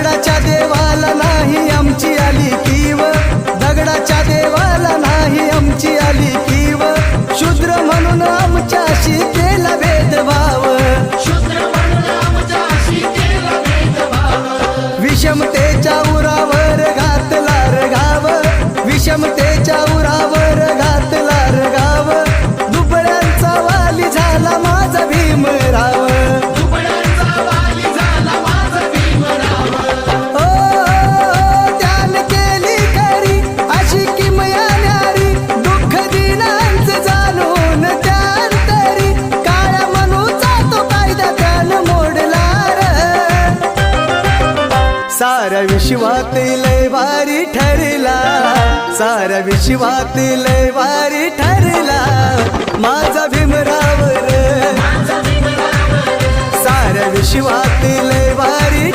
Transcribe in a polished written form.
दगडाच्या देवाला नाही आमची आली कीव, दगडाच्या देवाला नाही आमची आली कीव, शूद्र म्हणून आमच्याशी केला भेदभाव, विषमतेच्या उरावर घातला रगाव, विषमतेच्या उरावर घातला रगाव, दुबळ्यांचा वाली झाला माझा भीमराव, ओ त्याने केली खरी अशी किमया न्यारी, दुःख दिनांच जाणून त्यानंतरी, काळ्या मनूचा तो कायदा त्यानं मोडला रे, साऱ्या विश्वात लय भारी ठरला, साऱ्या विश्वात लय भारी ठरला माझा भीमराव रे, साऱ्या विश्वात लय भारी